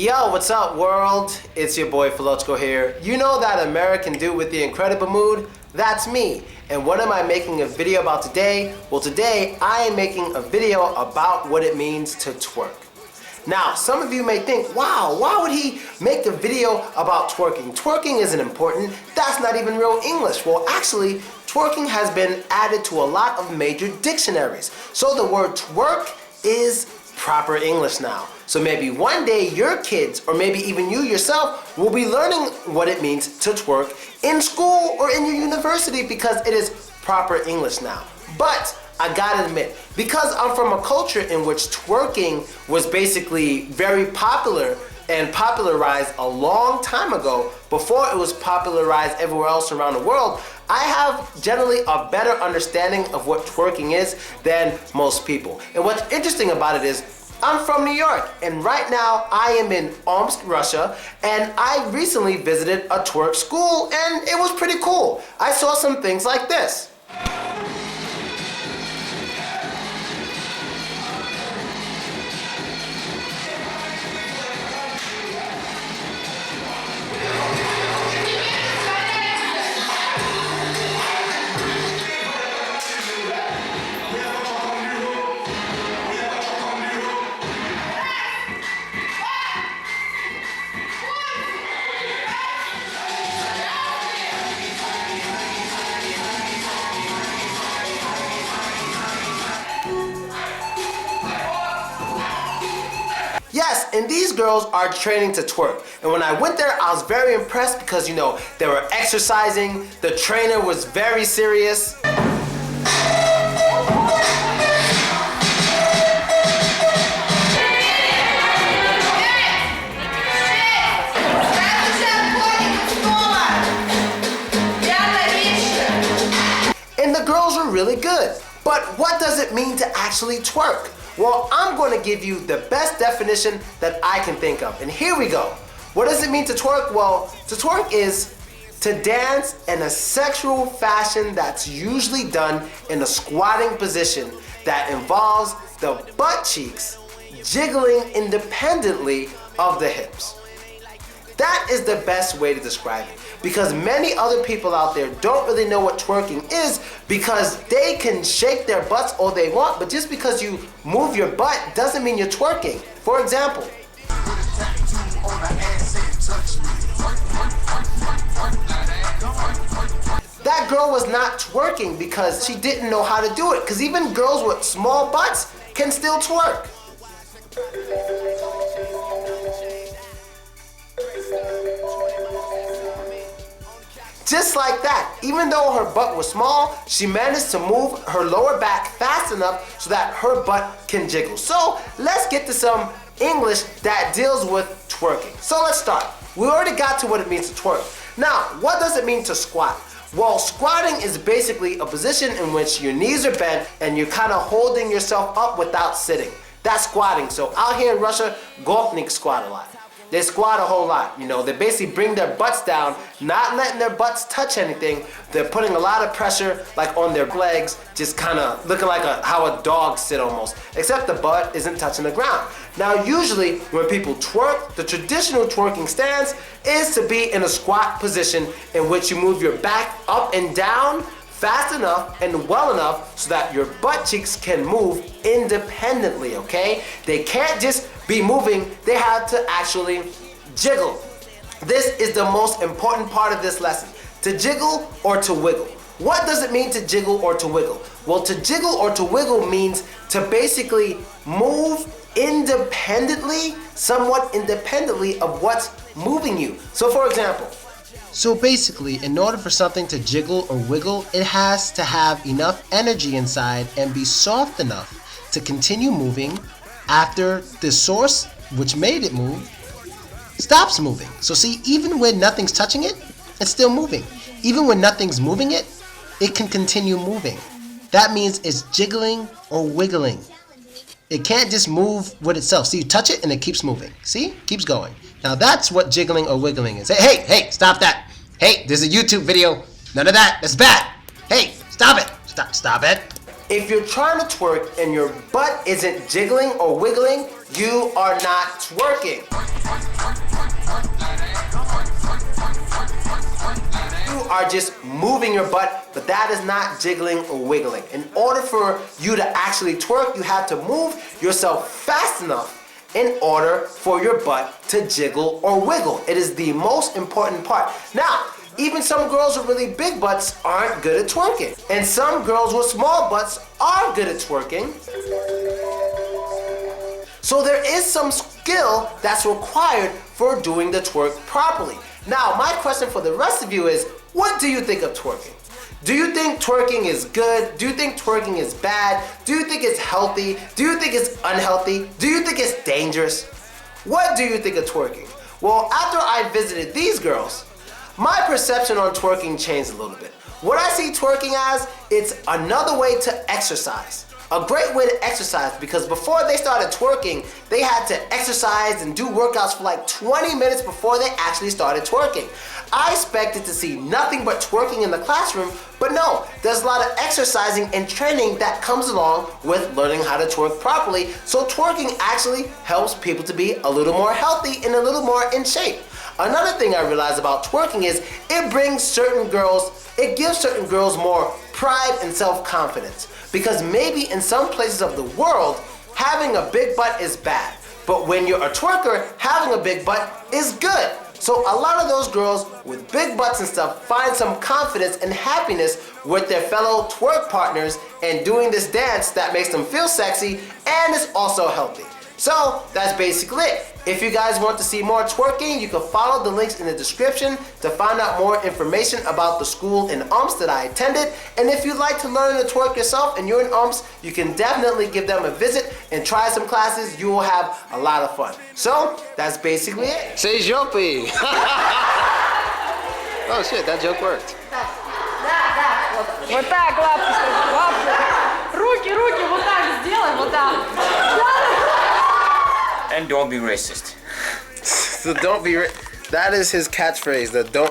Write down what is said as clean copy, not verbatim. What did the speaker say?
Yo, what's up world? It's your boy Filochko here. You know that American dude with the incredible mood? That's me. And what am I making a video about today? Well, today I am making a video about what it means to twerk. Now, some of you may think, wow, why would he make a video about twerking? Twerking isn't important. That's not even real English. Well, actually, twerking has been added to a lot of major dictionaries. So the word twerk is proper English now. So maybe one day your kids, or maybe even you yourself, will be learning what it means to twerk in school or in your university because it is proper English now. But I gotta admit, because I'm from a culture in which twerking was basically very popular and popularized a long time ago, before it was popularized everywhere else around the world, I have generally a better understanding of what twerking is than most people. And what's interesting about it is, I'm from New York, and right now I am in Omsk, Russia, and I recently visited a twerk school, and it was pretty cool. I saw some things like this. Yes, and these girls are training to twerk. And when I went there, I was very impressed because, you know, they were exercising, the trainer was very serious. And the girls are really good. But what does it mean to actually twerk? Well, I'm going to give you the best definition that I can think of. And here we go. What does it mean to twerk? Well, to twerk is to dance in a sexual fashion that's usually done in a squatting position that involves the butt cheeks jiggling independently of the hips. That is the best way to describe it, because many other people out there don't really know what twerking is because they can shake their butts all they want, but just because you move your butt doesn't mean you're twerking. For example, that girl was not twerking because she didn't know how to do it, because even girls with small butts can still twerk. Just like that, even though her butt was small, she managed to move her lower back fast enough so that her butt can jiggle. So let's get to some English that deals with twerking. So let's start. We already got to what it means to twerk. Now, what does it mean to squat? Well, squatting is basically a position in which your knees are bent and you're kind of holding yourself up without sitting. That's squatting. So out here in Russia, golfniks squat a lot. They squat a whole lot, you know, they basically bring their butts down, not letting their butts touch anything. They're putting a lot of pressure like on their legs, just kind of looking like how a dog sit almost, except the butt isn't touching the ground. Now usually when people twerk, the traditional twerking stance is to be in a squat position in which you move your back up and down fast enough and well enough so that your butt cheeks can move independently, okay? They can't just be moving, they have to actually jiggle. This is the most important part of this lesson. To jiggle or to wiggle. What does it mean to jiggle or to wiggle? Well, to jiggle or to wiggle means to basically move independently, somewhat independently of what's moving you. So for example, basically, in order for something to jiggle or wiggle, it has to have enough energy inside and be soft enough to continue moving after the source, which made it move, stops moving. So see, even when nothing's touching it, it's still moving. Even when nothing's moving it, it can continue moving. That means it's jiggling or wiggling. It can't just move with itself. See, you touch it and it keeps moving. See? Keeps going. Now that's what jiggling or wiggling is. Hey, stop that. Hey, there's a YouTube video. None of that. That's bad. Hey, stop it. Stop it. If you're trying to twerk and your butt isn't jiggling or wiggling, you are not twerking. are just moving your butt, but that is not jiggling or wiggling. In order for you to actually twerk, you have to move yourself fast enough in order for your butt to jiggle or wiggle. It is the most important part. Now, even some girls with really big butts aren't good at twerking. And some girls with small butts are good at twerking. So there is some skill that's required for doing the twerk properly. Now, my question for the rest of you is, what do you think of twerking? Do you think twerking is good? Do you think twerking is bad? Do you think it's healthy? Do you think it's unhealthy? Do you think it's dangerous? What do you think of twerking? Well, after I visited these girls, my perception on twerking changed a little bit. What I see twerking as, it's another way to exercise. A great way to exercise, because before they started twerking, they had to exercise and do workouts for like 20 minutes before they actually started twerking. I expected to see nothing but twerking in the classroom, but no, there's a lot of exercising and training that comes along with learning how to twerk properly. So twerking actually helps people to be a little more healthy and a little more in shape. Another thing I realized about twerking is it gives certain girls more pride and self-confidence. Because maybe in some places of the world, having a big butt is bad. But when you're a twerker, having a big butt is good. So a lot of those girls with big butts and stuff find some confidence and happiness with their fellow twerk partners and doing this dance that makes them feel sexy and is also healthy. So that's basically it. If you guys want to see more twerking, you can follow the links in the description to find out more information about the school in UMPS that I attended. And if you'd like to learn to twerk yourself and you're in UMPS, you can definitely give them a visit and try some classes. You will have a lot of fun. So that's basically it. Say Jopi! Oh shit, that joke worked. Вот так, лапки, руки, вот так сделай, вот так. And don't be racist. So don't be that is his catchphrase, the don't